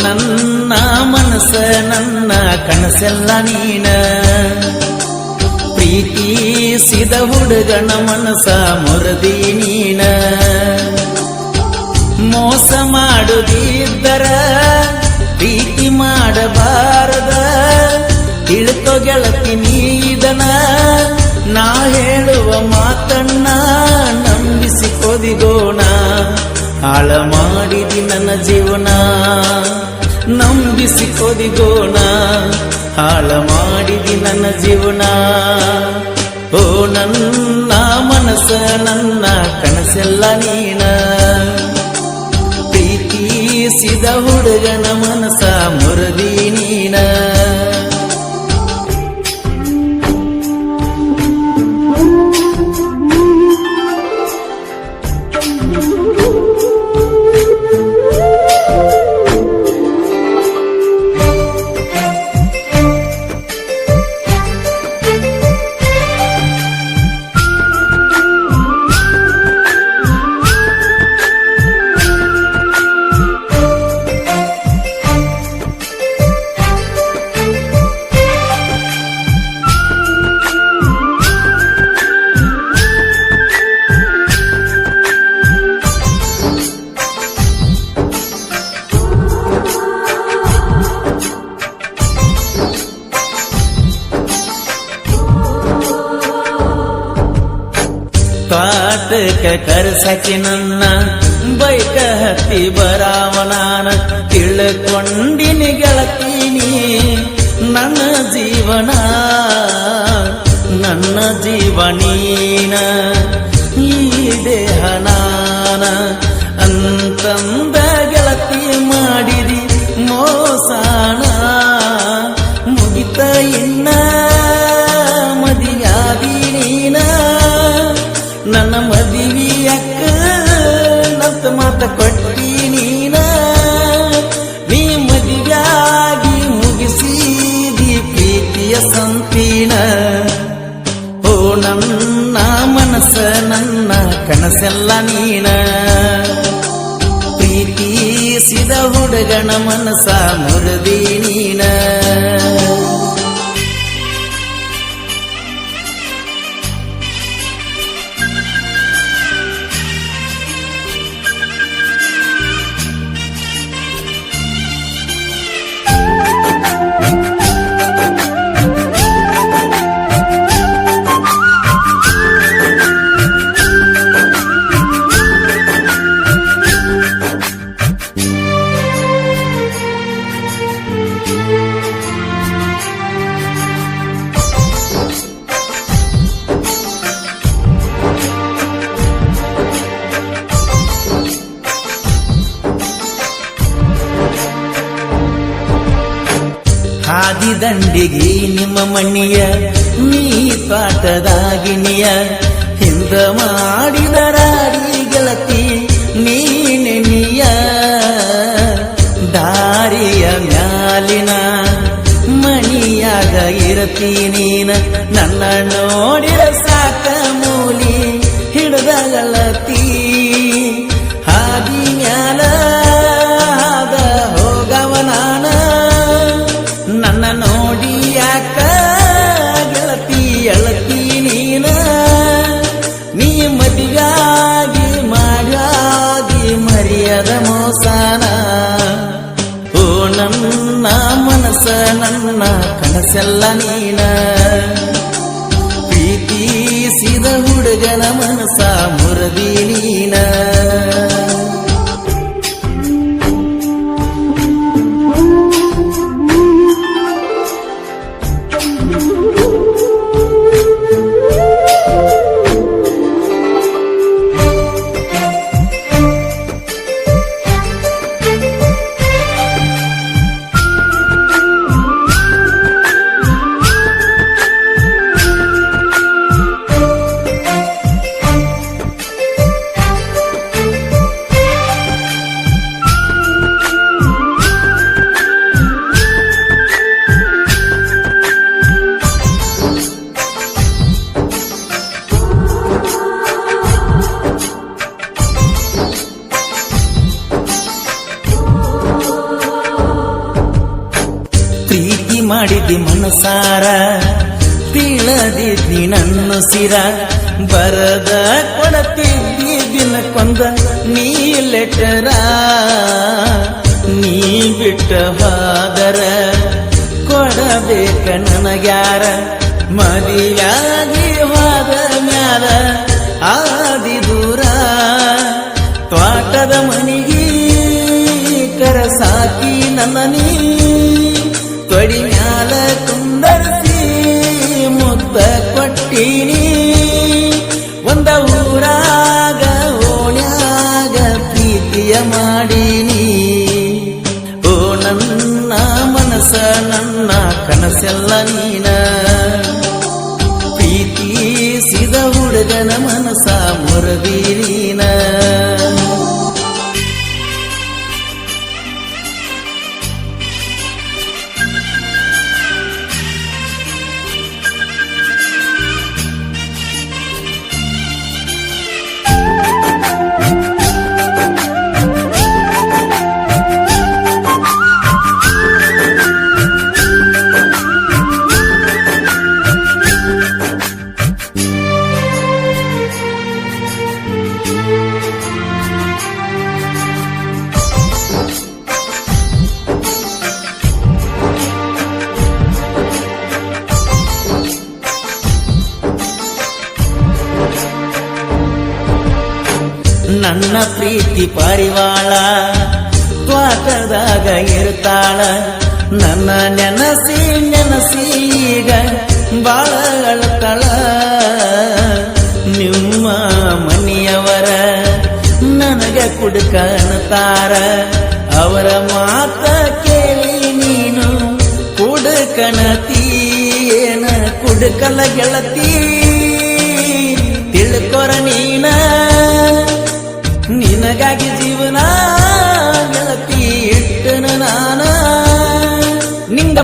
ನನ್ನ ಮನಸ್ಸ ನನ್ನ ಕನಸೆಲ್ಲ ನೀನ ಪ್ರೀತಿಸಿದ ಹುಡುಗನ ಮನಸ ಮುರದಿ ನೀನ ಮೋಸ ಮಾಡುದಿದ್ದರ ಪ್ರೀತಿ ಮಾಡಬಾರದ ತಿಳಿತೋ ಗೆಳತಿ ನೀದನ ನಾ ಹೇಳುವ ಮಾತನ್ನ ನಂಬಿಸಿಕೊದಿಗೋಣ ಹಾಳ ಮಾಡಿದಿ ನನ್ನ ಜೀವನ ನಂಬಿಸಿಕೊದಿಗೋಣ ಹಾಳ ಮಾಡಿದಿ ನನ್ನ ಜೀವನ ಓ ನನ್ನ ಮನಸ್ಸ ನನ್ನ ಕನಸೆಲ್ಲ ನೀನ ಪ್ರೀತಿಸಿದ ಹುಡುಗನ ಮನಸ ಮುರದಿ ನೀನ ಕಾಟಕ ಕರ್ಸಕಿ ನನ್ನ ಬೈಕ ಹತ್ತಿ ಬರಾವನಾನ ತಿಳ್ಕೊಂಡಿನಿ ಗೆಳತೀನಿ ನನ್ನ ಜೀವನ ನನ್ನ ಜೀವನೀನ ಈ ದೇಹ ನಾನ ಅಂತಂದ ಗೆಳತಿ ಮಾಡಿದಿ ಮೋಸಾನ ಮುಗಿತ ಇನ್ನ ಮದಿಯಾದಿ ನೀನ ನನ್ನ ಮದಿವಿಯಕ್ಕ ನತ್ತ ಮಾತ ಕೊಟ್ಟಿ ನೀನ ನೀ ಮದಿಗಾಗಿ ಮುಗಿಸಿದಿ ಪ್ರೀತಿಯ ಸಂತೀನ ಓ ನನ್ನ ಮನಸ್ಸ ನನ್ನ ಕನಸೆಲ್ಲ ನೀನ ಪ್ರೀತಿಸಿದ ಹುಡುಗನ ಮನಸ ಮುರದಿ ನೀನ ಹಾದಿ ದಂಡಿಗೆ ನಿಮ್ಮ ಮಣ್ಣಿಯ ನೀ ಪಾಟದಾಗಿನಿಯ ಹಿಂದ ಮಾಡಿದ ರಾಡಿ ಗೆಳತಿ ನೀನೆನಿಯ ದಾರಿಯ ಮ್ಯಾಲಿನ ಮಣಿಯಾಗ ಇರತಿ ನೀನ ನನ್ನ ನೋಡಿರ ಸಾಕ ಮೂಲಿ ಹಿಡ್ದಗಳತಿ ಹಾದಿ ಮ್ಯಾಲ ಹೋಗವನಾನ ನನ್ನ ನೋಡಿ ಯಾಕ ಗೆಳತಿ ಎಳತಿ ನೀನ ನೀ ಮದಿಗಾಗಿ ಮಾಡಿ ಮರ್ಯಾದ ಮೋಸನ ಓ ನನ್ನ ಮನಸ್ಸ ನನ್ನ ಕನಸೆಲ್ಲ ನೀನ ಪ್ರೀತಿಸಿದ ಹುಡುಗನ ಮನಸ ಮುರದಿ ನೀನ ಮಾಡಿದ್ದಿ ಮನಸಾರ ತಿಳದಿದ್ದಿ ನನ್ನ ಸಿರ ಬರದ ಕೊಡತಿದ್ದಿ ದಿನಕ್ಕೊಂದ ನೀ ಲೆಟರ ನೀ ಬಿಟ್ಟ ಹೋದರ ಕೊಡಬೇಕ ನನಗ್ಯಾರ ಮದಿಯಾಗಿ ಹೋದ ಮ್ಯಾಲ ಆದಿ ದೂರ ತ್ವಾಟದ ಮನಿಗಿ ಕರಸಾಕಿ ನನ್ನ ನೀ ತೊಡಿ ಮ್ಯಾಲ ಕುಂದರ್ಸಿ ಮುದ್ದ ಕೊಟ್ಟಿನಿ ಒಂದ ಊರಾಗ ಓಣ್ಯಾಗ ಪ್ರೀತಿಯ ಮಾಡೀನಿ ಓ ನನ್ನ ಮನಸ್ಸ ನನ್ನ ಕನಸೆಲ್ಲ ನೀನ ಪ್ರೀತಿಸಿದ ಹುಡುಗನ ಮನಸ ಮುರದಿ ನೀನ ನನ್ನ ಪ್ರೀತಿ ಪರಿವಾಳ ತ್ವಾಟದಾಗ ಇರ್ತಾಳ ನನ್ನ ನೆನಸಿ ನೆನಸಿ ಈಗ ಬಾಳ ಅಳತಾಳ ನಿಮ್ಮ ಮನೆಯವರ ನನಗ ಕುಡುಕನತಾರ ಅವರ ಮಾತ ಕೇಳಿ ನೀನು ಕುಡುಕನತಿ ಏನ ಕುಡುಕಲ ಗೆಳತಿ ತಿಳ್ಕೊರ ನೀನ ನಿನಗಾಗಿ